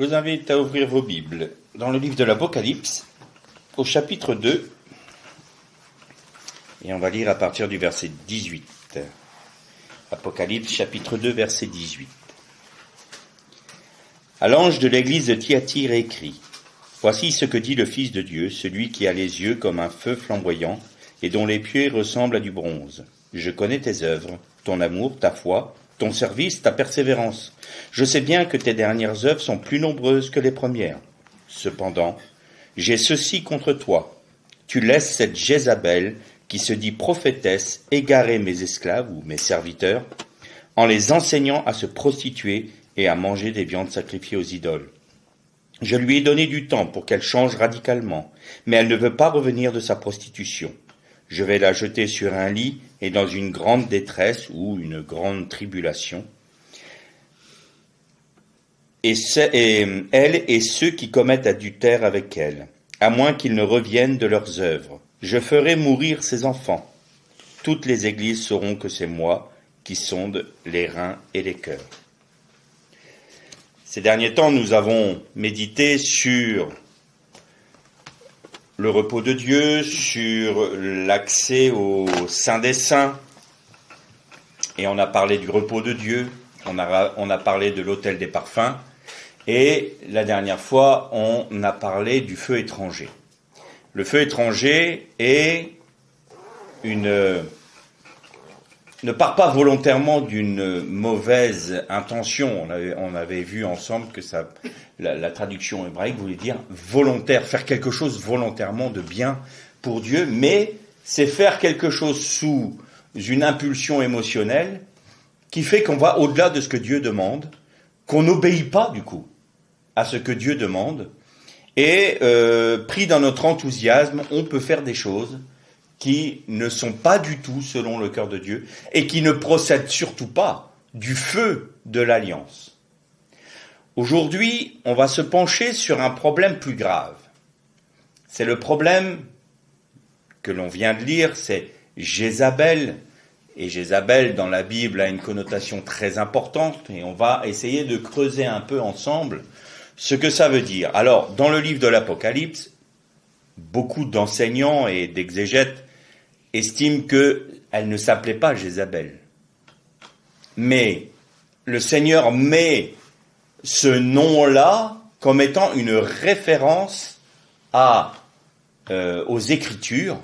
Je vous invite à ouvrir vos Bibles dans le livre de l'Apocalypse, au chapitre 2, et on va lire à partir du verset 18. Apocalypse, chapitre 2, verset 18. À l'ange de l'église de Thyatire écrit : Voici ce que dit le Fils de Dieu, celui qui a les yeux comme un feu flamboyant et dont les pieds ressemblent à du bronze. Je connais tes œuvres, ton amour, ta foi, ton service, ta persévérance. Je sais bien que tes dernières œuvres sont plus nombreuses que les premières. Cependant, j'ai ceci contre toi. Tu laisses cette Jézabel, qui se dit prophétesse, égarer mes esclaves ou mes serviteurs, en les enseignant à se prostituer et à manger des viandes sacrifiées aux idoles. Je lui ai donné du temps pour qu'elle change radicalement, mais elle ne veut pas revenir de sa prostitution. Je vais la jeter sur un lit et dans une grande détresse ou une grande tribulation. Et elle et ceux qui commettent adultère avec elle, à moins qu'ils ne reviennent de leurs œuvres. Je ferai mourir ses enfants. Toutes les églises sauront que c'est moi qui sonde les reins et les cœurs. Ces derniers temps, nous avons médité sur le repos de Dieu, sur l'accès au Saint des Saints, et on a parlé du repos de Dieu, on a parlé de l'autel des parfums, et la dernière fois, on a parlé du feu étranger. Le feu étranger ne part pas volontairement d'une mauvaise intention. On avait vu ensemble que la traduction hébraïque voulait dire volontaire, faire quelque chose volontairement de bien pour Dieu, mais c'est faire quelque chose sous une impulsion émotionnelle qui fait qu'on va au-delà de ce que Dieu demande, qu'on n'obéit pas du coup à ce que Dieu demande, et pris dans notre enthousiasme, on peut faire des choses qui ne sont pas du tout selon le cœur de Dieu et qui ne procèdent surtout pas du feu de l'alliance. Aujourd'hui, on va se pencher sur un problème plus grave. C'est le problème que l'on vient de lire, c'est Jézabel. Et Jézabel, dans la Bible, a une connotation très importante et on va essayer de creuser un peu ensemble ce que ça veut dire. Alors, dans le livre de l'Apocalypse, beaucoup d'enseignants et d'exégètes estiment qu'elle ne s'appelait pas Jézabel. Mais le Seigneur met ce nom-là comme étant une référence aux Écritures,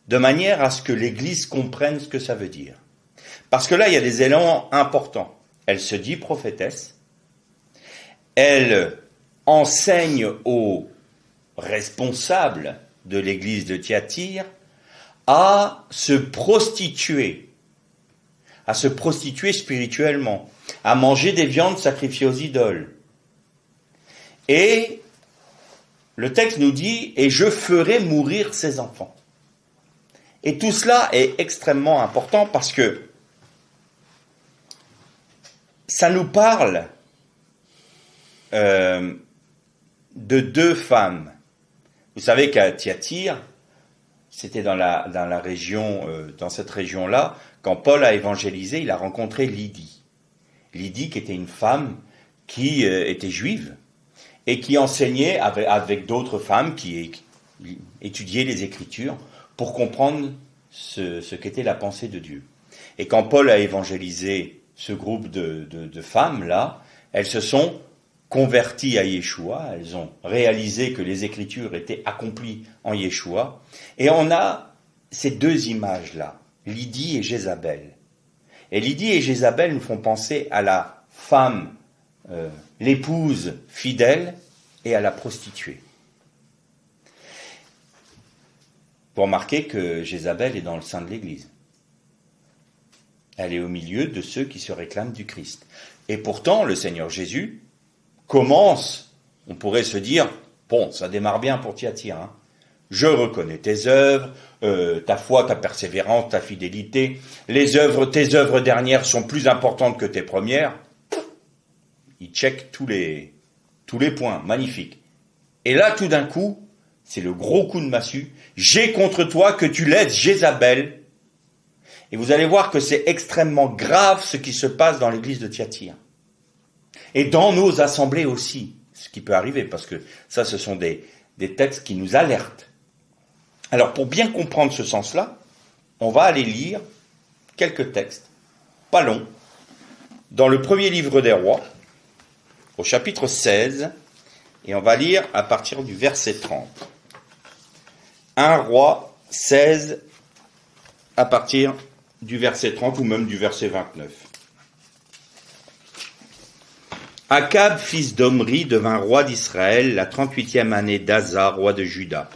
de manière à ce que l'Église comprenne ce que ça veut dire. Parce que là, il y a des éléments importants. Elle se dit prophétesse, elle enseigne aux responsables de l'église de Thyatire à se prostituer spirituellement, à manger des viandes sacrifiées aux idoles. Et le texte nous dit « Et je ferai mourir ses enfants ». Et tout cela est extrêmement important parce que ça nous parle de deux femmes. Vous savez qu'à Thyatire, c'était dans la région, dans cette région-là, quand Paul a évangélisé, il a rencontré Lydie. Lydie qui était une femme qui était juive et qui enseignait avec d'autres femmes qui étudiaient les Écritures pour comprendre ce qu'était la pensée de Dieu. Et quand Paul a évangélisé ce groupe de femmes-là, elles se sont converties à Yeshua, elles ont réalisé que les Écritures étaient accomplies en Yeshua, et on a ces deux images-là, Lydie et Jézabel. Et Lydie et Jézabel nous font penser à la femme, l'épouse fidèle, et à la prostituée. Vous remarquez que Jézabel est dans le sein de l'Église. Elle est au milieu de ceux qui se réclament du Christ. Et pourtant, le Seigneur Jésus commence, on pourrait se dire, bon, ça démarre bien pour Thyatire, hein. Je reconnais tes œuvres, ta foi, ta persévérance, ta fidélité. Tes œuvres dernières sont plus importantes que tes premières. Il check tous les points, magnifique. Et là, tout d'un coup, c'est le gros coup de massue. J'ai contre toi que tu laisses Jézabel. Et vous allez voir que c'est extrêmement grave ce qui se passe dans l'église de Thyatire. Et dans nos assemblées aussi. ce qui peut arriver, parce que ça, ce sont des textes qui nous alertent. Alors, pour bien comprendre ce sens-là, on va aller lire quelques textes, pas longs, dans le premier livre des rois, au chapitre 16, et on va lire à partir du verset 30. 1 roi 16, à partir du verset 30 ou même du verset 29. Akab, fils d'Omri, devint roi d'Israël la 38e année d'Asa, roi de Juda.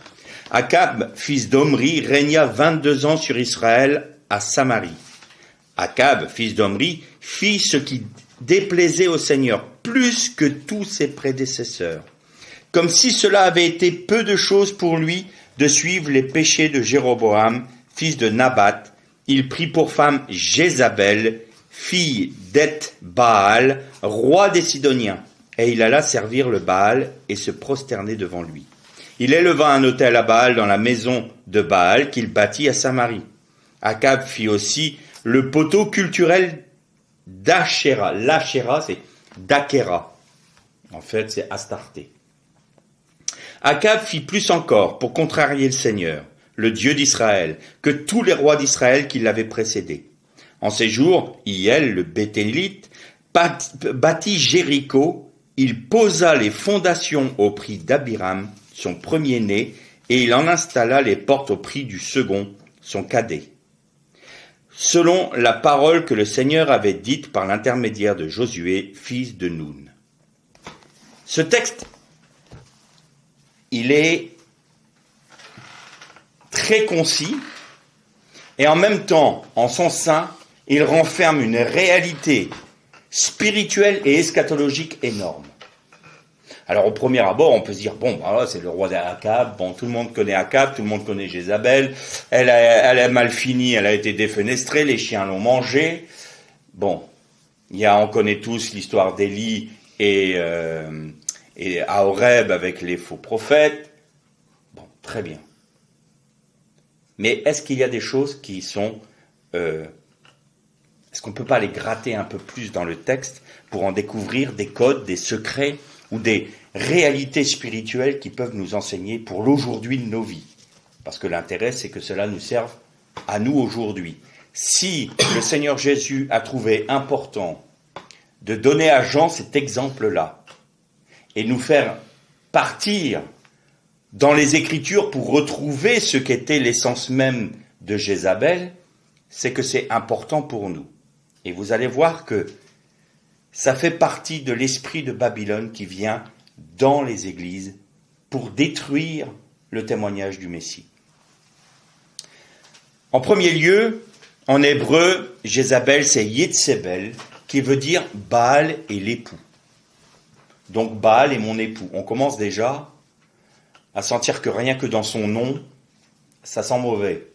Akab, fils d'Omri, régna 22 ans sur Israël à Samarie. Akab, fils d'Omri, fit ce qui déplaisait au Seigneur plus que tous ses prédécesseurs, comme si cela avait été peu de chose pour lui de suivre les péchés de Jéroboam, fils de Nabat. Il prit pour femme Jézabel, fille d'Eth-Baal, roi des Sidoniens, et il alla servir le Baal et se prosterner devant lui. Il éleva un autel à Baal dans la maison de Baal qu'il bâtit à Samarie. Akab fit aussi le poteau culturel d'Achéra. L'Achéra, c'est d'Akhéra. En fait, c'est Astarté. Akab fit plus encore pour contrarier le Seigneur, le Dieu d'Israël, que tous les rois d'Israël qui l'avaient précédé. En ces jours, Hiel, le Béthélite, bâtit Jéricho. Il posa les fondations au prix d'Abiram, son premier-né, et il en installa les portes au prix du second, son cadet. Selon la parole que le Seigneur avait dite par l'intermédiaire de Josué, fils de Noun. Ce texte, il est très concis, et en même temps, en son sein, il renferme une réalité spirituelle et eschatologique énorme. Alors au premier abord, on peut se dire, bon, voilà, c'est le roi d'Akab, bon, tout le monde connaît Akab, tout le monde connaît Jézabel, elle a mal fini, elle a été défenestrée, les chiens l'ont mangée. Bon, on connaît tous l'histoire d'Élie et à Horeb avec les faux prophètes. Bon, très bien. Mais est-ce qu'il y a des choses qui sont... est-ce qu'on ne peut pas les gratter un peu plus dans le texte pour en découvrir des codes, des secrets ou des réalités spirituelles qui peuvent nous enseigner pour l'aujourd'hui de nos vies? Parce que l'intérêt, c'est que cela nous serve à nous aujourd'hui. Si le Seigneur Jésus a trouvé important de donner à Jean cet exemple-là et nous faire partir dans les Écritures pour retrouver ce qu'était l'essence même de Jézabel, c'est que c'est important pour nous. Et vous allez voir que ça fait partie de l'esprit de Babylone qui vient dans les églises pour détruire le témoignage du Messie. En premier lieu, en hébreu, Jézabel, c'est Yetzebel, qui veut dire Baal et l'époux. Donc Baal est mon époux. On commence déjà à sentir que rien que dans son nom, ça sent mauvais.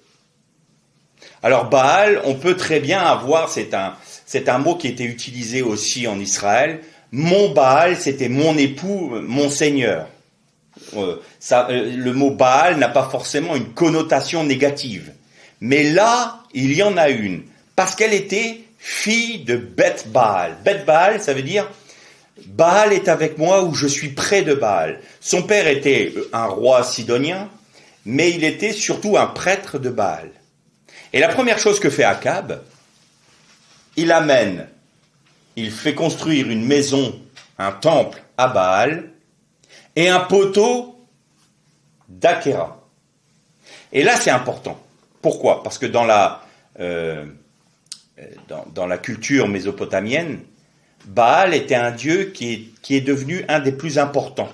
Alors Baal, on peut très bien avoir, c'est un mot qui était utilisé aussi en Israël. Mon Baal, c'était mon époux, mon Seigneur. Le mot Baal n'a pas forcément une connotation négative. Mais là, il y en a une. Parce qu'elle était fille de Beth Baal. Beth Baal, ça veut dire Baal est avec moi ou je suis près de Baal. Son père était un roi sidonien, mais il était surtout un prêtre de Baal. Et la première chose que fait Akab, il fait construire une maison, un temple à Baal, et un poteau d'Achéra. Et là, c'est important. Pourquoi ? Parce que dans la culture mésopotamienne, Baal était un dieu qui est devenu un des plus importants.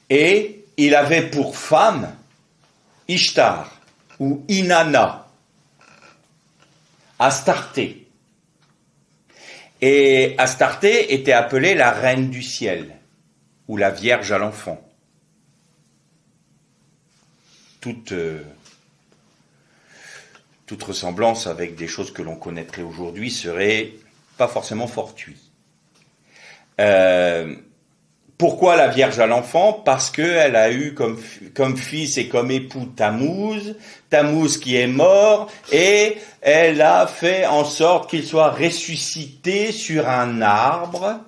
Et il avait pour femme Ishtar, ou Inanna, Astarté. Et Astarté était appelée la reine du ciel, ou la vierge à l'enfant. Toute ressemblance avec des choses que l'on connaîtrait aujourd'hui serait pas forcément fortuite. Pourquoi la Vierge à l'enfant ? Parce qu'elle a eu comme fils et comme époux Tammuz qui est mort, et elle a fait en sorte qu'il soit ressuscité sur un arbre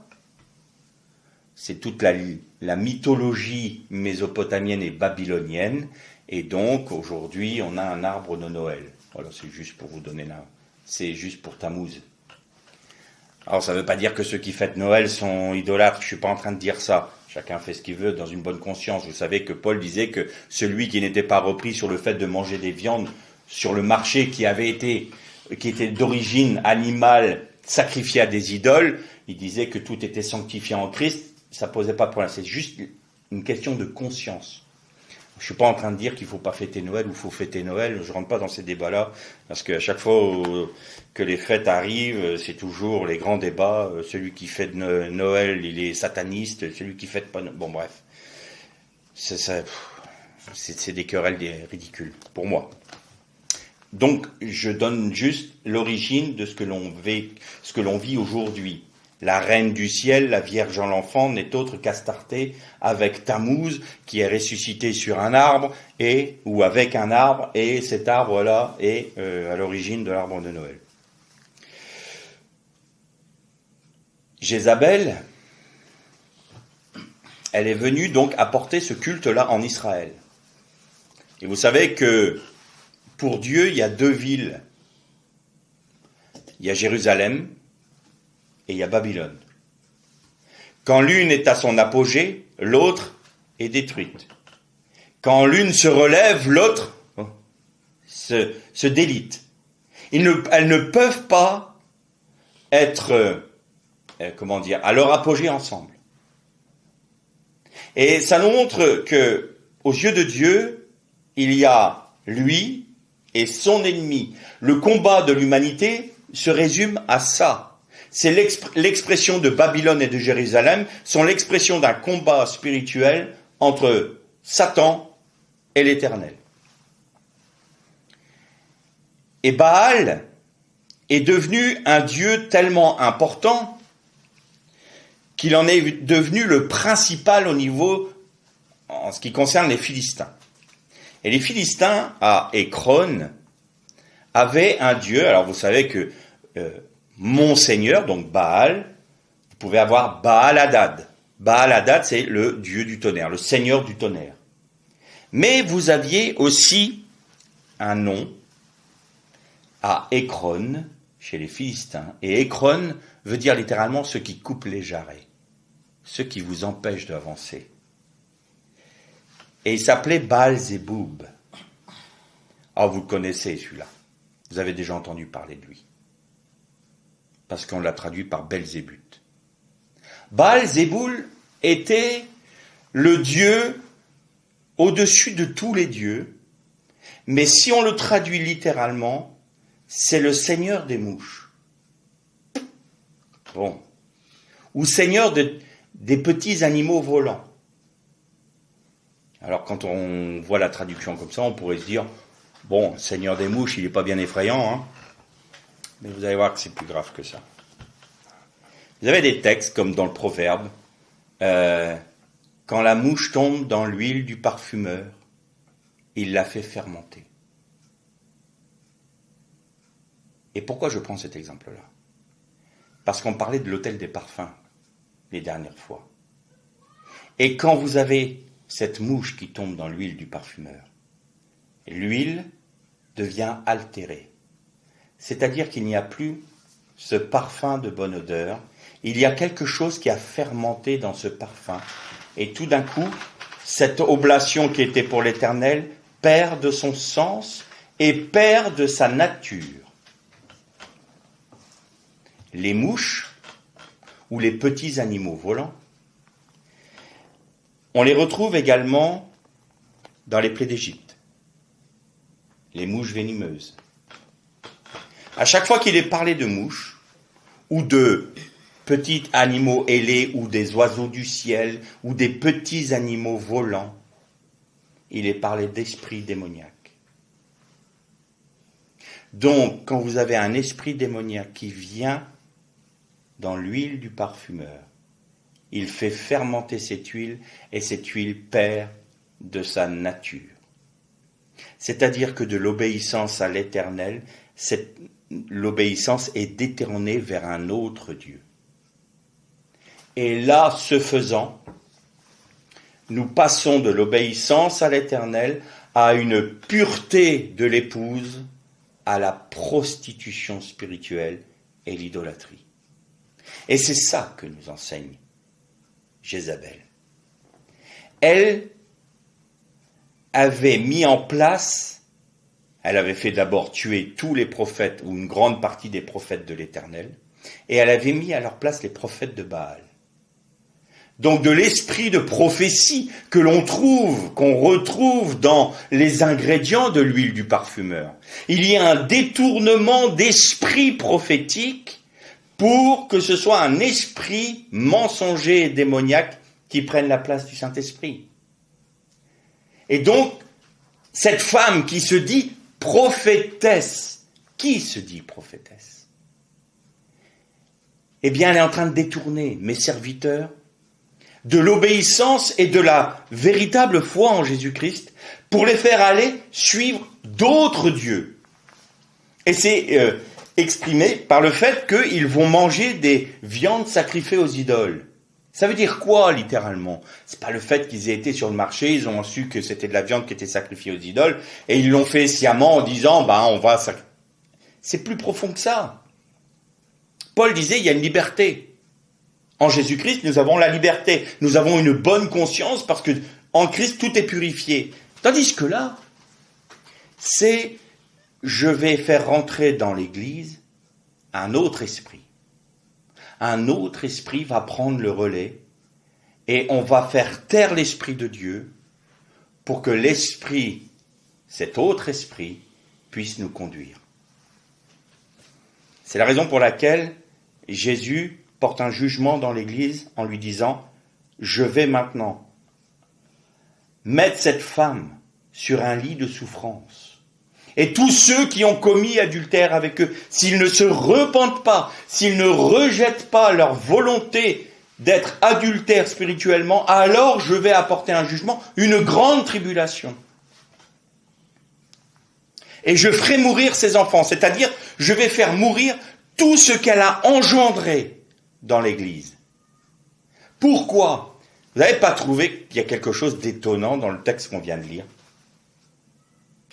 c'est toute la mythologie mésopotamienne et babylonienne. Et donc, aujourd'hui, on a un arbre de Noël. Voilà, c'est juste pour vous donner là. C'est juste pour Tammuz. Alors, ça ne veut pas dire que ceux qui fêtent Noël sont idolâtres. Je ne suis pas en train de dire ça. Chacun fait ce qu'il veut dans une bonne conscience. Vous savez que Paul disait que celui qui n'était pas repris sur le fait de manger des viandes sur le marché qui était d'origine animale, sacrifié à des idoles, il disait que tout était sanctifié en Christ. Ça posait pas de problème. C'est juste une question de conscience. Je suis pas en train de dire qu'il faut pas fêter Noël ou il faut fêter Noël. Je rentre pas dans ces débats-là parce qu'à chaque fois que les fêtes arrivent, c'est toujours les grands débats. Celui qui fête Noël, il est sataniste. Celui qui fête pas, bon bref, c'est des querelles ridicules pour moi. Donc, je donne juste l'origine de ce que l'on vit aujourd'hui. La reine du ciel, la Vierge en l'enfant, n'est autre qu'Astarté avec Tammuz qui est ressuscité sur un arbre ou avec un arbre, et cet arbre-là est à l'origine de l'arbre de Noël. Jézabel, elle est venue donc apporter ce culte-là en Israël. Et vous savez que pour Dieu, il y a deux villes. Il y a Jérusalem et il y a Babylone. Quand l'une est à son apogée, l'autre est détruite. Quand l'une se relève, l'autre se délite. Elles ne peuvent pas être, à leur apogée ensemble. Et ça nous montre que, aux yeux de Dieu, il y a lui et son ennemi. Le combat de l'humanité se résume à ça. C'est l'expression de Babylone et de Jérusalem, sont l'expression d'un combat spirituel entre Satan et l'Éternel. Et Baal est devenu un dieu tellement important qu'il en est devenu le principal au niveau, en ce qui concerne les Philistins. Et les Philistins, à Écron, avaient un dieu. Alors vous savez que mon seigneur, donc Baal, vous pouvez avoir Baal-Hadad. Baal-Hadad, c'est le dieu du tonnerre, le seigneur du tonnerre. Mais vous aviez aussi un nom à Écron, chez les Philistins. Et Écron veut dire littéralement ceux qui coupent les jarrets, ceux qui vous empêchent d'avancer. Et il s'appelait Baal-Zéboub. Ah, vous le connaissez celui-là. Vous avez déjà entendu parler de lui. Parce qu'on l'a traduit par Belzébuth. Baal-Zéboul était le dieu au-dessus de tous les dieux, mais si on le traduit littéralement, c'est le seigneur des mouches. Bon. Ou seigneur des petits animaux volants. Alors quand on voit la traduction comme ça, on pourrait se dire, bon, seigneur des mouches, il n'est pas bien effrayant, hein. Mais vous allez voir que c'est plus grave que ça. Vous avez des textes comme dans le Proverbe, quand la mouche tombe dans l'huile du parfumeur, il la fait fermenter. Et pourquoi je prends cet exemple-là? Parce qu'on parlait de l'autel des parfums les dernières fois. Et quand vous avez cette mouche qui tombe dans l'huile du parfumeur, l'huile devient altérée. C'est-à-dire qu'il n'y a plus ce parfum de bonne odeur. Il y a quelque chose qui a fermenté dans ce parfum. Et tout d'un coup, cette oblation qui était pour l'Éternel perd de son sens et perd de sa nature. Les mouches ou les petits animaux volants, on les retrouve également dans les plaies d'Égypte. Les mouches venimeuses. À chaque fois qu'il est parlé de mouches, ou de petits animaux ailés, ou des oiseaux du ciel, ou des petits animaux volants, il est parlé d'esprit démoniaque. Donc, quand vous avez un esprit démoniaque qui vient dans l'huile du parfumeur, il fait fermenter cette huile, et cette huile perd de sa nature. C'est-à-dire que de l'obéissance à l'Éternel, l'obéissance est détournée vers un autre Dieu. Et là, ce faisant, nous passons de l'obéissance à l'Éternel à une pureté de l'épouse, à la prostitution spirituelle et l'idolâtrie. Et c'est ça que nous enseigne Jézabel. Elle avait mis en place, elle avait fait d'abord tuer tous les prophètes, ou une grande partie des prophètes de l'Éternel, et elle avait mis à leur place les prophètes de Baal. Donc de l'esprit de prophétie que l'on trouve, qu'on retrouve dans les ingrédients de l'huile du parfumeur. Il y a un détournement d'esprit prophétique pour que ce soit un esprit mensonger et démoniaque qui prenne la place du Saint-Esprit. Et donc, cette femme qui se dit prophétesse, qui se dit prophétesse? Eh bien, elle est en train de détourner mes serviteurs de l'obéissance et de la véritable foi en Jésus-Christ pour les faire aller suivre d'autres dieux. Et c'est exprimé par le fait qu'ils vont manger des viandes sacrifiées aux idoles. Ça veut dire quoi, littéralement? C'est pas le fait qu'ils aient été sur le marché, ils ont su que c'était de la viande qui était sacrifiée aux idoles, et ils l'ont fait sciemment en disant, on va sacrifier. C'est plus profond que ça. Paul disait, il y a une liberté. En Jésus-Christ, nous avons la liberté. Nous avons une bonne conscience parce que en Christ, tout est purifié. Tandis que là, c'est je vais faire rentrer dans l'Église un autre esprit. Un autre esprit va prendre le relais et on va faire taire l'Esprit de Dieu pour que l'Esprit, cet autre esprit, puisse nous conduire. C'est la raison pour laquelle Jésus porte un jugement dans l'Église en lui disant « Je vais maintenant mettre cette femme sur un lit de souffrance. Et tous ceux qui ont commis adultère avec eux, s'ils ne se repentent pas, s'ils ne rejettent pas leur volonté d'être adultères spirituellement, alors je vais apporter un jugement, une grande tribulation. Et je ferai mourir ses enfants, c'est-à-dire je vais faire mourir tout ce qu'elle a engendré dans l'Église. Pourquoi? Vous n'avez pas trouvé qu'il y a quelque chose d'étonnant dans le texte qu'on vient de lire?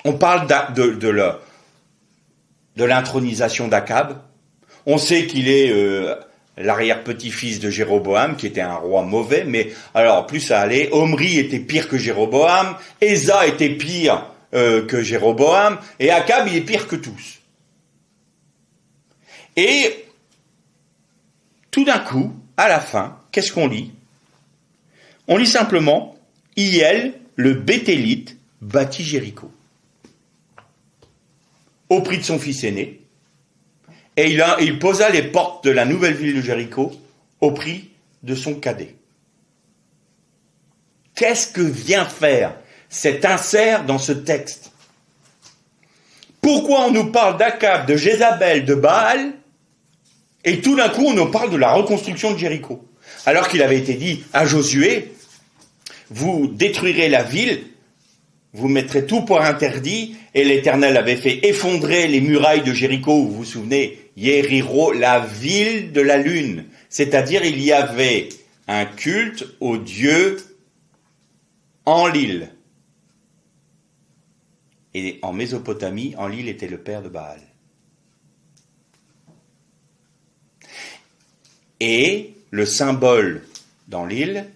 On parle de l'intronisation d'Akab. On sait qu'il est l'arrière-petit-fils de Jéroboam, qui était un roi mauvais, mais alors plus ça allait, Omri était pire que Jéroboam, Ésa était pire que Jéroboam, et Akab il est pire que tous. Et tout d'un coup, à la fin, qu'est-ce qu'on lit? On lit simplement « Hiel, le Béthélite, bâtit Jéricho. » Au prix de son fils aîné. Et il posa les portes de la nouvelle ville de Jéricho au prix de son cadet. Qu'est-ce que vient faire cet insert dans ce texte? Pourquoi on nous parle d'Akab, de Jézabel, de Baal, et tout d'un coup on nous parle de la reconstruction de Jéricho? Alors qu'il avait été dit à Josué, vous détruirez la ville, vous mettrez tout pour interdit, et l'Éternel avait fait effondrer les murailles de Jéricho, vous vous souvenez, Yériro, la ville de la lune. C'est-à-dire il y avait un culte au dieu Enlil. Et en Mésopotamie, Enlil était le père de Baal. Et le symbole d'Enlil,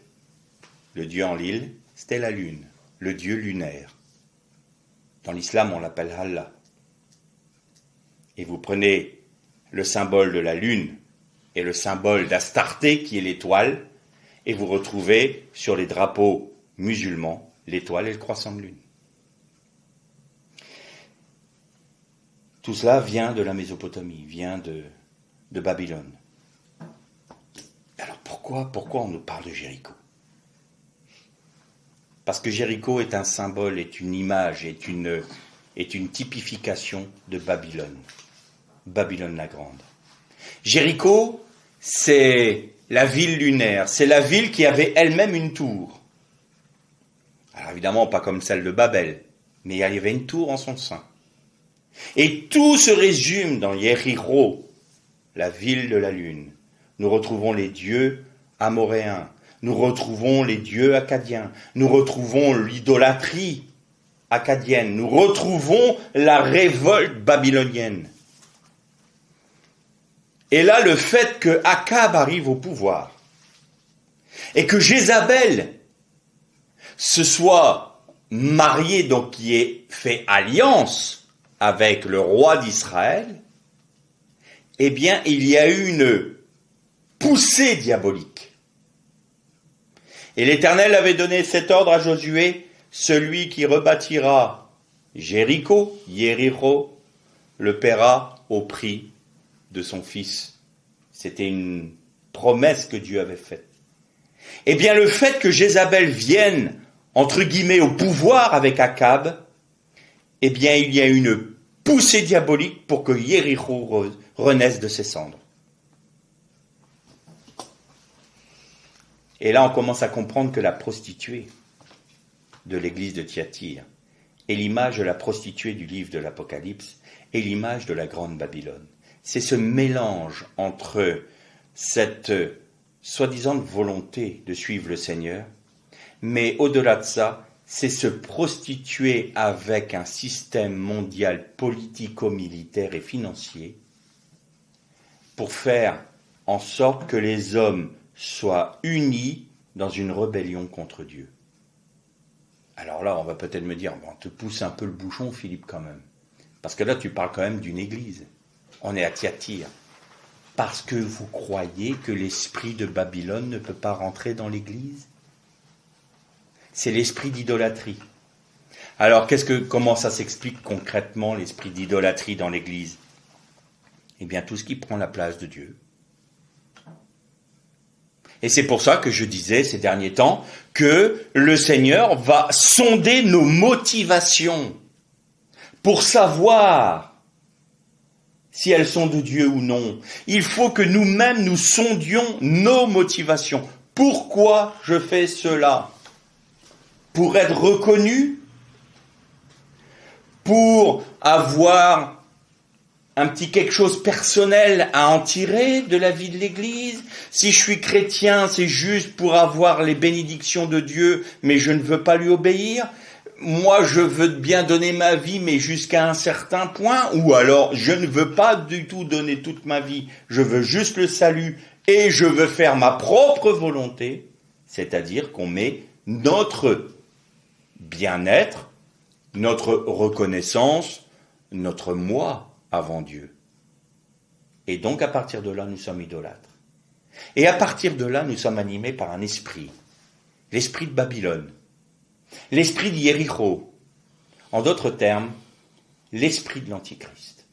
le dieu Enlil, c'était la lune, le dieu lunaire. Dans l'islam, on l'appelle Allah. Et vous prenez le symbole de la lune et le symbole d'Astarté, qui est l'étoile, et vous retrouvez sur les drapeaux musulmans l'étoile et le croissant de lune. Tout cela vient de la Mésopotamie, vient de Babylone. Alors pourquoi on nous parle de Jéricho? Parce que Jéricho est un symbole, est une image, est une typification de Babylone. Babylone la Grande. Jéricho, c'est la ville lunaire, c'est la ville qui avait elle-même une tour. Alors évidemment, pas comme celle de Babel, mais il y avait une tour en son sein. Et tout se résume dans Yériro, la ville de la lune. Nous retrouvons les dieux amoréens, nous retrouvons les dieux akkadiens, nous retrouvons l'idolâtrie akkadienne, nous retrouvons la révolte babylonienne. Et là, le fait que Akab arrive au pouvoir et que Jézabel se soit mariée, donc qui ait fait alliance avec le roi d'Israël, eh bien, il y a eu une poussée diabolique. Et l'Éternel avait donné cet ordre à Josué, celui qui rebâtira Jéricho, le paiera au prix de son fils. C'était une promesse que Dieu avait faite. Eh bien, le fait que Jézabel vienne, entre guillemets, au pouvoir avec Akab, eh bien, il y a une poussée diabolique pour que Jéricho renaisse de ses cendres. Et là, on commence à comprendre que la prostituée de l'église de Thyatire est l'image de la prostituée du livre de l'Apocalypse et l'image de la grande Babylone. C'est ce mélange entre cette soi-disant volonté de suivre le Seigneur, mais au-delà de ça, c'est se prostituer avec un système mondial politico-militaire et financier pour faire en sorte que les hommes soient unis dans une rébellion contre Dieu. Alors là, on va peut-être me dire, on te pousse un peu le bouchon, Philippe, quand même. Parce que là, tu parles quand même d'une église. On est à Thyatire. Parce que vous croyez que l'esprit de Babylone ne peut pas rentrer dans l'église? C'est l'esprit d'idolâtrie. Alors, comment ça s'explique concrètement, l'esprit d'idolâtrie dans l'église? Eh bien, tout ce qui prend la place de Dieu. Et c'est pour ça que je disais ces derniers temps que le Seigneur va sonder nos motivations pour savoir si elles sont de Dieu ou non. Il faut que nous-mêmes nous sondions nos motivations. Pourquoi je fais cela? Pour être reconnu? Pour avoir un petit quelque chose personnel à en tirer de la vie de l'Église? Si je suis chrétien, c'est juste pour avoir les bénédictions de Dieu, mais je ne veux pas lui obéir? Moi, je veux bien donner ma vie, mais jusqu'à un certain point, ou alors je ne veux pas du tout donner toute ma vie, je veux juste le salut, et je veux faire ma propre volonté, c'est-à-dire qu'on met notre bien-être, notre reconnaissance, notre moi avant Dieu. Et donc à partir de là, nous sommes idolâtres. Et à partir de là, nous sommes animés par un esprit, l'esprit de Babylone, l'esprit de Jéricho, en d'autres termes, l'esprit de l'Antichrist.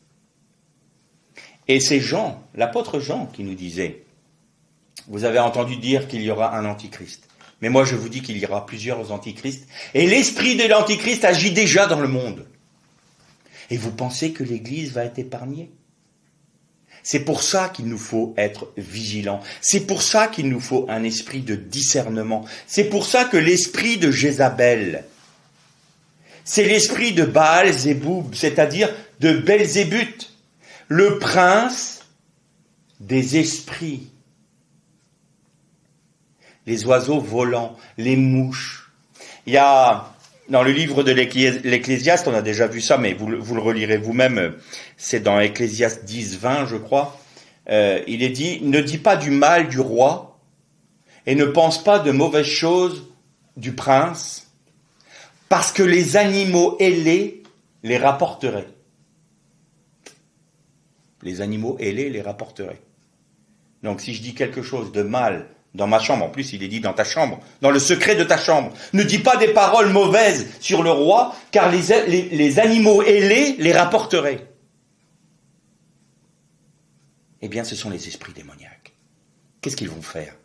Et c'est Jean, l'apôtre Jean, qui nous disait, vous avez entendu dire qu'il y aura un Antichrist, mais moi je vous dis qu'il y aura plusieurs Antichrists, et l'esprit de l'Antichrist agit déjà dans le monde. Et vous pensez que l'Église va être épargnée? C'est pour ça qu'il nous faut être vigilants. C'est pour ça qu'il nous faut un esprit de discernement. C'est pour ça que l'esprit de Jézabel, c'est l'esprit de Baal-Zéboub, c'est-à-dire de Belzébuth, le prince des esprits. Les oiseaux volants, les mouches. Il y a... Dans le livre de l'Ecclésiaste, on a déjà vu ça, mais vous le relirez vous-même, c'est dans Ecclésiaste 10, 20, je crois, il est dit, ne dis pas du mal du roi, et ne pense pas de mauvaises choses du prince, parce que les animaux ailés les rapporteraient. Les animaux ailés les rapporteraient. Donc si je dis quelque chose de mal dans ma chambre, en plus il est dit dans ta chambre, dans le secret de ta chambre, ne dis pas des paroles mauvaises sur le roi, car les animaux ailés les rapporteraient. Eh bien ce sont les esprits démoniaques. Qu'est-ce qu'ils vont faire?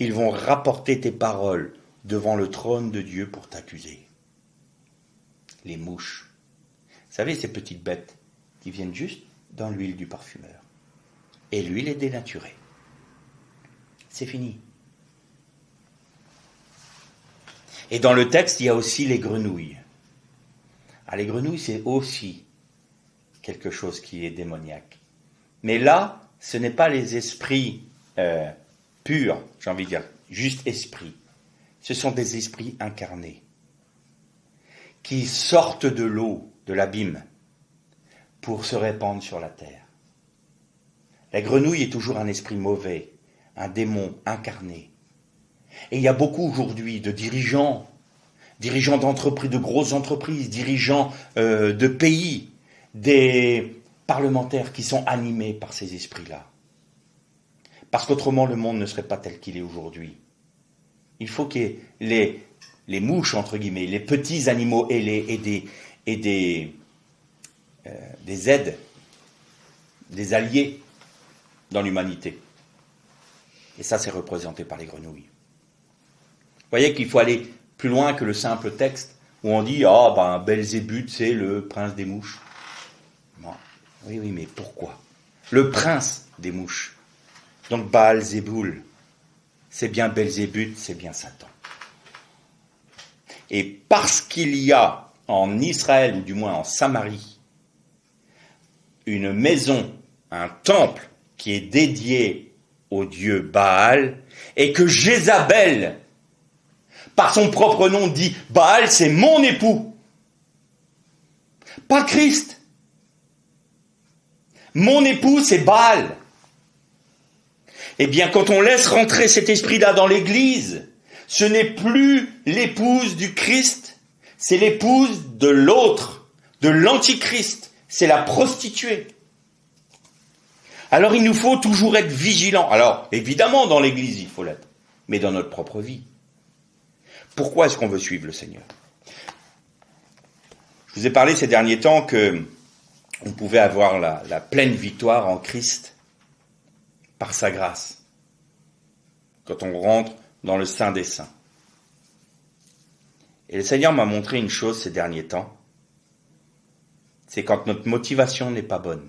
Ils vont rapporter tes paroles devant le trône de Dieu pour t'accuser. Les mouches. Vous savez, ces petites bêtes qui viennent juste dans l'huile du parfumeur. Et l'huile est dénaturée. C'est fini. Et dans le texte, il y a aussi les grenouilles. Alors, les grenouilles, c'est aussi quelque chose qui est démoniaque. Mais là, ce n'est pas les esprits pur, j'ai envie de dire, juste esprit. Ce sont des esprits incarnés qui sortent de l'eau, de l'abîme, pour se répandre sur la terre. La grenouille est toujours un esprit mauvais, un démon incarné. Et il y a beaucoup aujourd'hui de dirigeants d'entreprises, de grosses entreprises, dirigeants de pays, des parlementaires qui sont animés par ces esprits-là. Parce qu'autrement, le monde ne serait pas tel qu'il est aujourd'hui. Il faut que les mouches, entre guillemets, les petits animaux et des aides, des alliés dans l'humanité. Et ça, c'est représenté par les grenouilles. Vous voyez qu'il faut aller plus loin que le simple texte où on dit « Ah, Belzébuth, c'est le prince des mouches. » Non. Oui, mais pourquoi? Le prince des mouches. Donc Baal-Zéboul, c'est bien Belzébuth, c'est bien Satan. Et parce qu'il y a en Israël, ou du moins en Samarie, une maison, un temple qui est dédié au dieu Baal, et que Jézabel, par son propre nom, dit « Baal, c'est mon époux ». Pas Christ. Mon époux, c'est Baal. Eh bien, quand on laisse rentrer cet esprit-là dans l'Église, ce n'est plus l'épouse du Christ, c'est l'épouse de l'autre, de l'antichrist. C'est la prostituée. Alors, il nous faut toujours être vigilants. Alors, évidemment, dans l'Église, il faut l'être, mais dans notre propre vie. Pourquoi est-ce qu'on veut suivre le Seigneur? Je vous ai parlé ces derniers temps que on pouvait avoir la pleine victoire en Christ par sa grâce, quand on rentre dans le Saint des Saints. Et le Seigneur m'a montré une chose ces derniers temps, c'est quand notre motivation n'est pas bonne.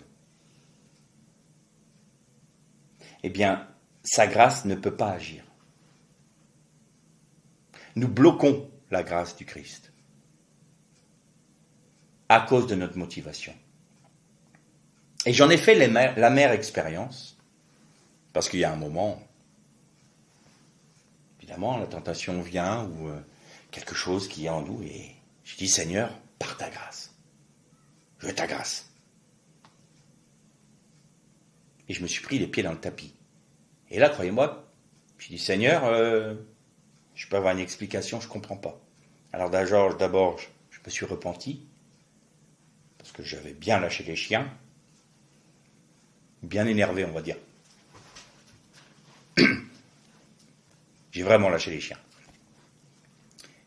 Eh bien, sa grâce ne peut pas agir. Nous bloquons la grâce du Christ à cause de notre motivation. Et j'en ai fait l'amère expérience, parce qu'il y a un moment, évidemment, la tentation vient, ou quelque chose qui est en nous, et je dis, Seigneur, par ta grâce, je veux ta grâce. Et je me suis pris les pieds dans le tapis. Et là, croyez-moi, je dis, Seigneur, je peux avoir une explication, je ne comprends pas. Alors d'abord, je me suis repenti, parce que j'avais bien lâché les chiens, bien énervé, on va dire. J'ai vraiment lâché les chiens.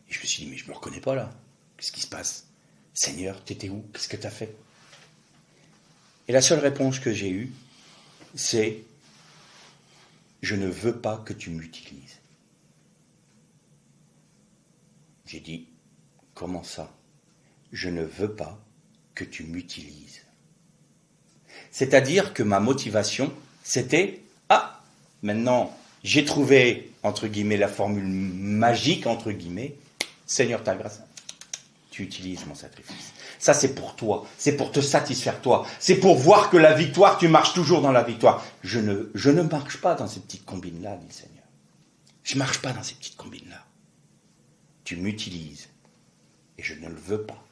Et je me suis dit, mais je ne me reconnais pas là. Qu'est-ce qui se passe? Seigneur, t'étais où? Qu'est-ce que tu as fait? Et la seule réponse que j'ai eue, c'est, je ne veux pas que tu m'utilises. J'ai dit, comment ça? Je ne veux pas que tu m'utilises. C'est-à-dire que ma motivation, c'était, maintenant, j'ai trouvé, entre guillemets, la formule magique, entre guillemets, Seigneur, ta grâce, tu utilises mon sacrifice. Ça, c'est pour toi, c'est pour te satisfaire toi, c'est pour voir que la victoire, tu marches toujours dans la victoire. Je ne marche pas dans ces petites combines-là, dit le Seigneur. Je ne marche pas dans ces petites combines-là. Tu m'utilises, et je ne le veux pas.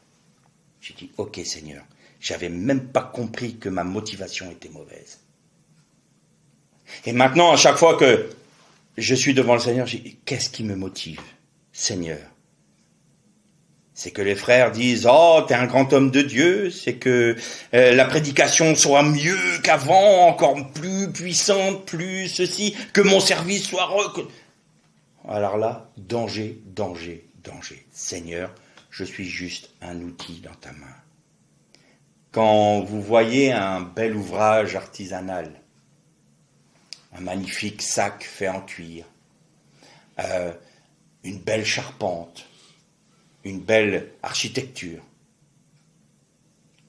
J'ai dit, ok Seigneur, j'avais même pas compris que ma motivation était mauvaise. Et maintenant, à chaque fois que je suis devant le Seigneur, j'ai dit, qu'est-ce qui me motive, Seigneur? C'est que les frères disent, oh, t'es un grand homme de Dieu, c'est que la prédication soit mieux qu'avant, encore plus puissante, plus ceci, que mon service soit Alors là, danger, danger, danger. Seigneur, je suis juste un outil dans ta main. Quand vous voyez un bel ouvrage artisanal, un magnifique sac fait en cuir, une belle charpente, une belle architecture,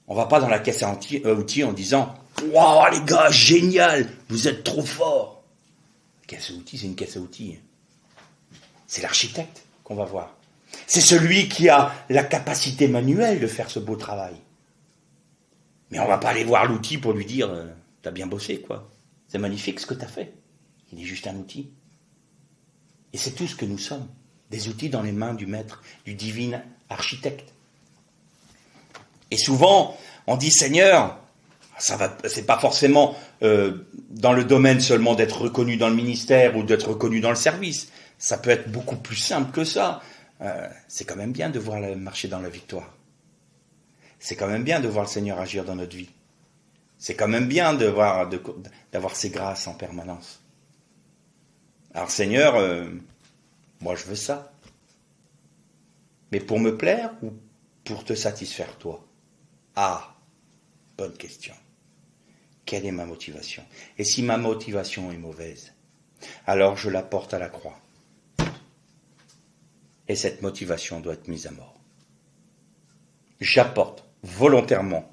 on va pas dans la caisse à outils en disant « Waouh les gars, génial, vous êtes trop forts !» La caisse à outils, c'est une caisse à outils. C'est l'architecte qu'on va voir. C'est celui qui a la capacité manuelle de faire ce beau travail. Mais on va pas aller voir l'outil pour lui dire « T'as bien bossé, quoi. C'est magnifique ce que t'as fait. » Il est juste un outil. Et c'est tout ce que nous sommes, des outils dans les mains du maître, du divin architecte. Et souvent, on dit, Seigneur, c'est pas forcément dans le domaine seulement d'être reconnu dans le ministère ou d'être reconnu dans le service. Ça peut être beaucoup plus simple que ça. C'est quand même bien de voir marcher dans la victoire. C'est quand même bien de voir le Seigneur agir dans notre vie. C'est quand même bien d'avoir ses grâces en permanence. Alors Seigneur, moi je veux ça. Mais pour me plaire ou pour te satisfaire toi? Ah, bonne question. Quelle est ma motivation? Et si ma motivation est mauvaise, alors je la porte à la croix. Et cette motivation doit être mise à mort. J'apporte volontairement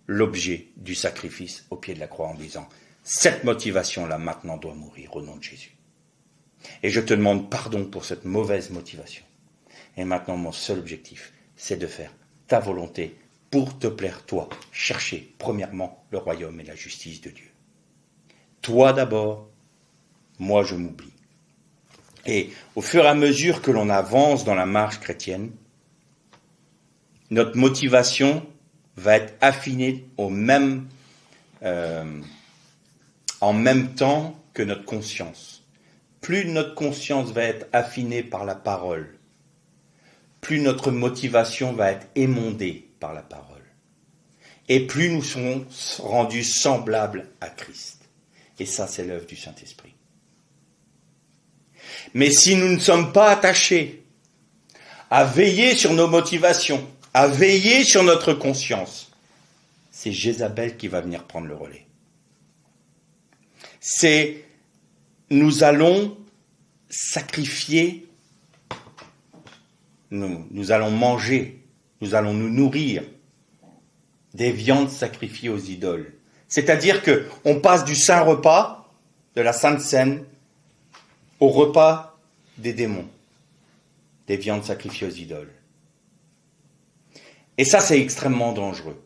l'objet du sacrifice au pied de la croix en disant, cette motivation-là maintenant doit mourir au nom de Jésus. Et je te demande pardon pour cette mauvaise motivation. Et maintenant, mon seul objectif, c'est de faire ta volonté pour te plaire, toi. Chercher, premièrement, le royaume et la justice de Dieu. Toi d'abord, moi je m'oublie. Et au fur et à mesure que l'on avance dans la marche chrétienne, notre motivation va être affinée en même temps que notre conscience. Plus notre conscience va être affinée par la parole, plus notre motivation va être émondée par la parole. Et plus nous serons rendus semblables à Christ. Et ça, c'est l'œuvre du Saint-Esprit. Mais si nous ne sommes pas attachés à veiller sur nos motivations, à veiller sur notre conscience, c'est Jézabel qui va venir prendre le relais. Nous allons sacrifier, nous allons manger, nous allons nous nourrir des viandes sacrifiées aux idoles. C'est-à-dire que on passe du saint repas, de la sainte seine, au repas des démons, des viandes sacrifiées aux idoles. Et ça, c'est extrêmement dangereux.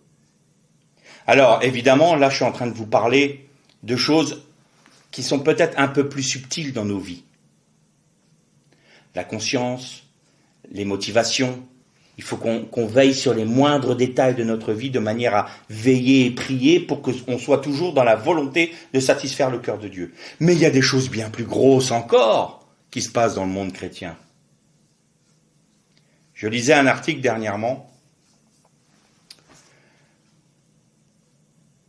Alors, évidemment, là, je suis en train de vous parler de choses qui sont peut-être un peu plus subtiles dans nos vies. La conscience, les motivations. Il faut qu'on veille sur les moindres détails de notre vie de manière à veiller et prier pour qu'on soit toujours dans la volonté de satisfaire le cœur de Dieu. Mais il y a des choses bien plus grosses encore qui se passent dans le monde chrétien. Je lisais un article dernièrement.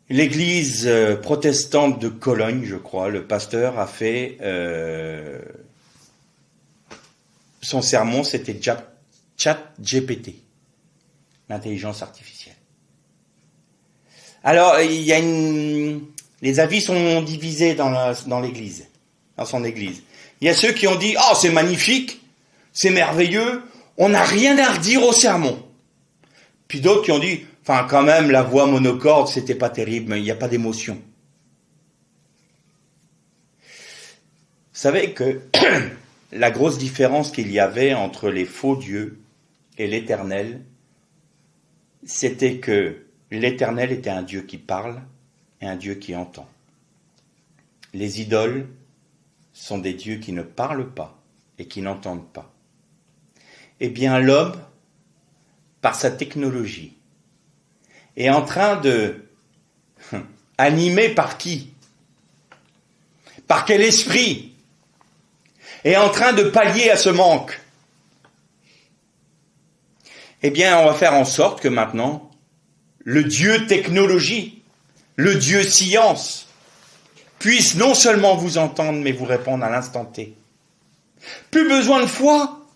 L'église protestante de Cologne, je crois, le pasteur a fait son sermon, c'était ChatGPT, l'intelligence artificielle. Alors, les avis sont divisés dans l'église, dans son église. Il y a ceux qui ont dit, oh, c'est magnifique, c'est merveilleux, on n'a rien à redire au sermon. Puis d'autres qui ont dit, enfin, quand même, la voix monocorde, c'était pas terrible, mais il n'y a pas d'émotion. Vous savez que la grosse différence qu'il y avait entre les faux dieux et l'Éternel, c'était que l'Éternel était un Dieu qui parle et un Dieu qui entend. Les idoles sont des dieux qui ne parlent pas et qui n'entendent pas. Eh bien, l'homme, par sa technologie, est en train de, animé par qui? Par quel esprit? Est en train de pallier à ce manque. Eh bien, on va faire en sorte que maintenant, le Dieu technologie, le Dieu science, puisse non seulement vous entendre, mais vous répondre à l'instant T. Plus besoin de foi,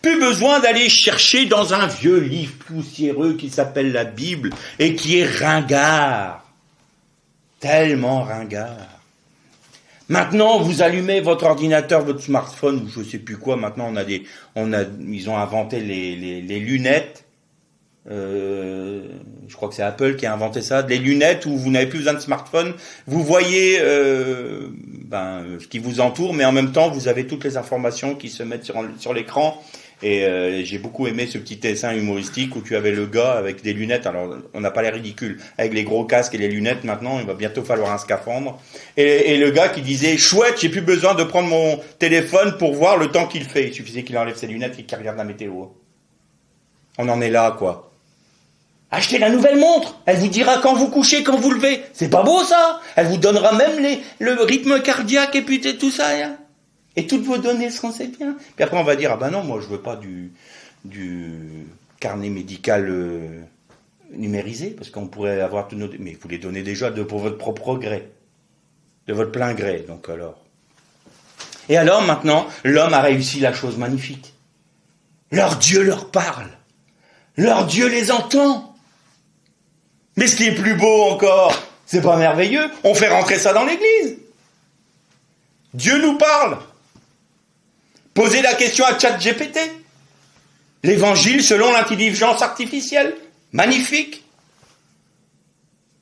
plus besoin d'aller chercher dans un vieux livre poussiéreux qui s'appelle la Bible et qui est ringard, tellement ringard. Maintenant, vous allumez votre ordinateur, votre smartphone, ou je sais plus quoi. Maintenant, ils ont inventé les lunettes. Je crois que c'est Apple qui a inventé ça. Des lunettes où vous n'avez plus besoin de smartphone. Vous voyez ce qui vous entoure, mais en même temps, vous avez toutes les informations qui se mettent sur l'écran. Et j'ai beaucoup aimé ce petit dessin humoristique où tu avais le gars avec des lunettes. Alors, on n'a pas l'air ridicule. Avec les gros casques et les lunettes, maintenant, il va bientôt falloir un scaphandre. Et le gars qui disait, chouette, j'ai plus besoin de prendre mon téléphone pour voir le temps qu'il fait. Il suffisait qu'il enlève ses lunettes et qu'il regarde la météo. On en est là, quoi. Achetez la nouvelle montre. Elle vous dira quand vous couchez, quand vous levez. C'est pas beau, ça? Elle vous donnera même le rythme cardiaque et puis tout ça, hein. Et toutes vos données seront c'est bien. Puis après, on va dire, ah ben non, moi, je veux pas du carnet médical numérisé, parce qu'on pourrait avoir tous nos... Mais vous les donnez déjà pour votre propre gré. De votre plein gré, donc alors. Et alors, maintenant, l'homme a réussi la chose magnifique. Leur Dieu leur parle. Leur Dieu les entend. Mais ce qui est plus beau encore, c'est pas merveilleux? On fait rentrer ça dans l'église. Dieu nous parle. Posez la question à ChatGPT. L'évangile selon l'intelligence artificielle. Magnifique.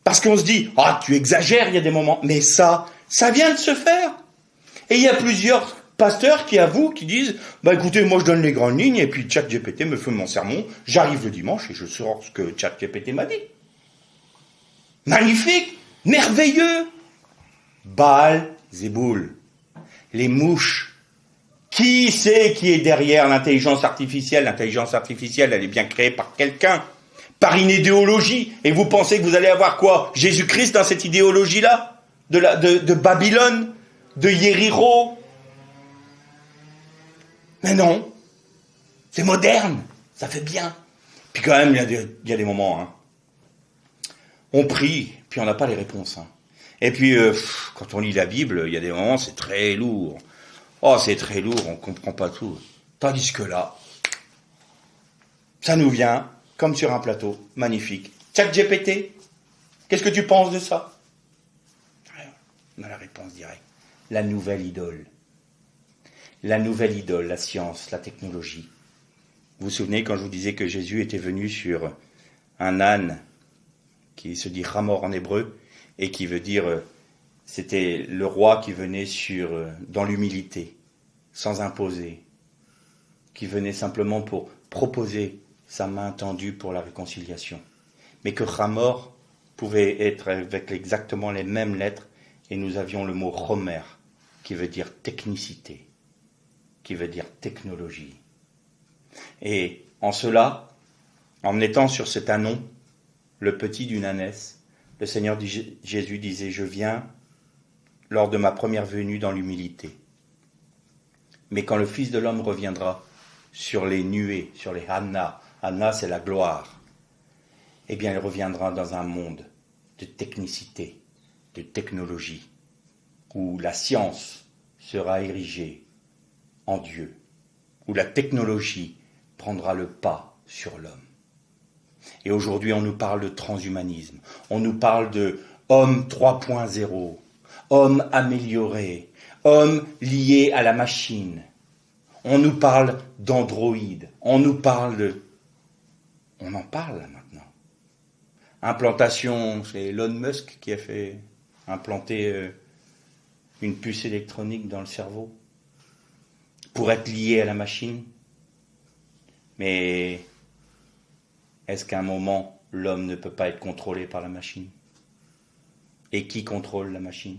Parce qu'on se dit, ah, tu exagères, il y a des moments. Mais ça vient de se faire. Et il y a plusieurs pasteurs qui avouent, qui disent, bah écoutez, moi je donne les grandes lignes, et puis ChatGPT me fait mon sermon, j'arrive le dimanche et je sors ce que ChatGPT m'a dit. Magnifique, merveilleux. Baal, Zéboul, les mouches. Qui c'est qui est derrière l'intelligence artificielle? L'intelligence artificielle, elle est bien créée par quelqu'un, par une idéologie. Et vous pensez que vous allez avoir quoi? Jésus-Christ dans cette idéologie-là? De Babylone? De Yéricho? Mais non. C'est moderne. Ça fait bien. Puis quand même, il y a des moments, hein. On prie, puis on n'a pas les réponses. Hein. Et puis, quand on lit la Bible, il y a des moments, c'est très lourd. Oh, c'est très lourd, on ne comprend pas tout. Tandis que là, ça nous vient comme sur un plateau, magnifique. ChatGPT, qu'est-ce que tu penses de ça? On a la réponse directe. La nouvelle idole. La nouvelle idole, la science, la technologie. Vous vous souvenez quand je vous disais que Jésus était venu sur un âne qui se dit Ramor en hébreu et qui veut dire... C'était le roi qui venait dans l'humilité, sans imposer, qui venait simplement pour proposer sa main tendue pour la réconciliation. Mais que Ramor pouvait être avec exactement les mêmes lettres, et nous avions le mot Romer, qui veut dire technicité, qui veut dire technologie. Et en cela, en étant sur cet ânon, le petit d'une ânesse, le Seigneur Jésus disait, je viens lors de ma première venue dans l'humilité. Mais quand le Fils de l'homme reviendra sur les nuées, sur les Hanna, Hanna c'est la gloire, eh bien il reviendra dans un monde de technicité, de technologie, où la science sera érigée en Dieu, où la technologie prendra le pas sur l'homme. Et aujourd'hui on nous parle de transhumanisme, on nous parle de homme 3.0, homme amélioré, homme lié à la machine. On nous parle d'androïdes, on nous parle de... On en parle là maintenant. Implantation, c'est Elon Musk qui a fait implanter une puce électronique dans le cerveau pour être lié à la machine. Mais est-ce qu'à un moment, l'homme ne peut pas être contrôlé par la machine? Et qui contrôle la machine?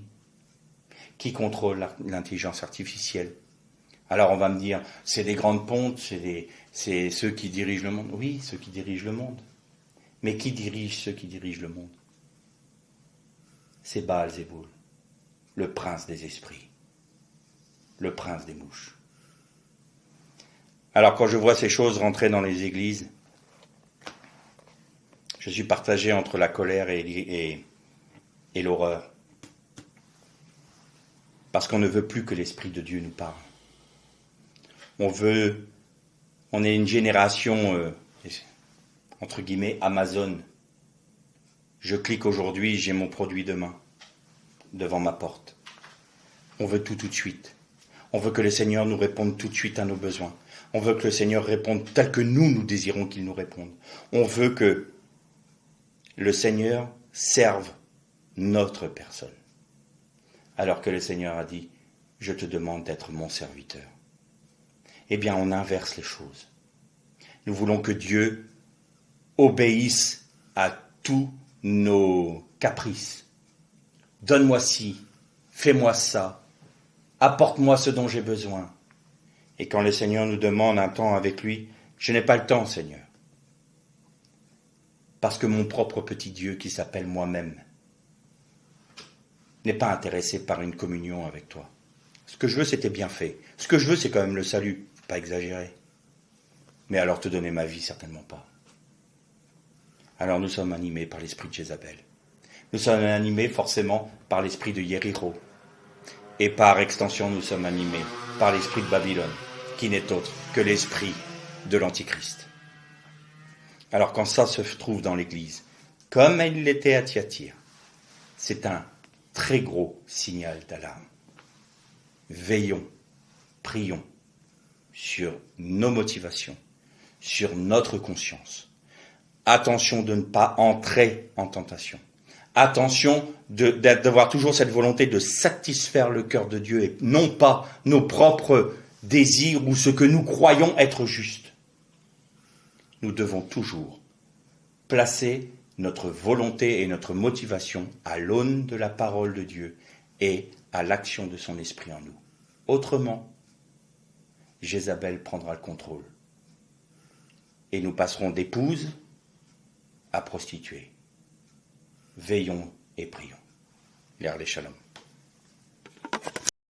Qui contrôle l'intelligence artificielle? Alors on va me dire, c'est des grandes pontes, c'est ceux qui dirigent le monde. Oui, ceux qui dirigent le monde. Mais qui dirige ceux qui dirigent le monde? C'est Baal Zéboul, le prince des esprits, le prince des mouches. Alors quand je vois ces choses rentrer dans les églises, je suis partagé entre la colère et l'horreur. Parce qu'on ne veut plus que l'Esprit de Dieu nous parle. On est une génération, entre guillemets, Amazon. Je clique aujourd'hui, j'ai mon produit demain, devant ma porte. On veut tout de suite. On veut que le Seigneur nous réponde tout de suite à nos besoins. On veut que le Seigneur réponde tel que nous désirons qu'il nous réponde. On veut que le Seigneur serve notre personne. Alors que le Seigneur a dit, je te demande d'être mon serviteur. eh bien on inverse les choses. Nous voulons que Dieu obéisse à tous nos caprices. Donne-moi ci, fais-moi ça, apporte-moi ce dont j'ai besoin. Et quand le Seigneur nous demande un temps avec lui, je n'ai pas le temps, Seigneur. Parce que mon propre petit Dieu qui s'appelle moi-même n'est pas intéressé par une communion avec toi. Ce que je veux, c'était bien fait. Ce que je veux, c'est quand même le salut. Pas exagéré. Mais alors te donner ma vie, certainement pas. Alors nous sommes animés par l'esprit de Jézabel. Nous sommes animés forcément par l'esprit de Yéricho. Et par extension, nous sommes animés par l'esprit de Babylone, qui n'est autre que l'esprit de l'Antichrist. Alors quand ça se trouve dans l'Église, comme il l'était à Thyatire, c'est un très gros signal d'alarme. Veillons, prions sur nos motivations, sur notre conscience. Attention de ne pas entrer en tentation. Attention d'avoir toujours cette volonté de satisfaire le cœur de Dieu et non pas nos propres désirs ou ce que nous croyons être juste. Nous devons toujours placer notre volonté et notre motivation à l'aune de la parole de Dieu et à l'action de son esprit en nous. Autrement, Jézabel prendra le contrôle et nous passerons d'épouse à prostituée. Veillons et prions. L'Er les Shalom.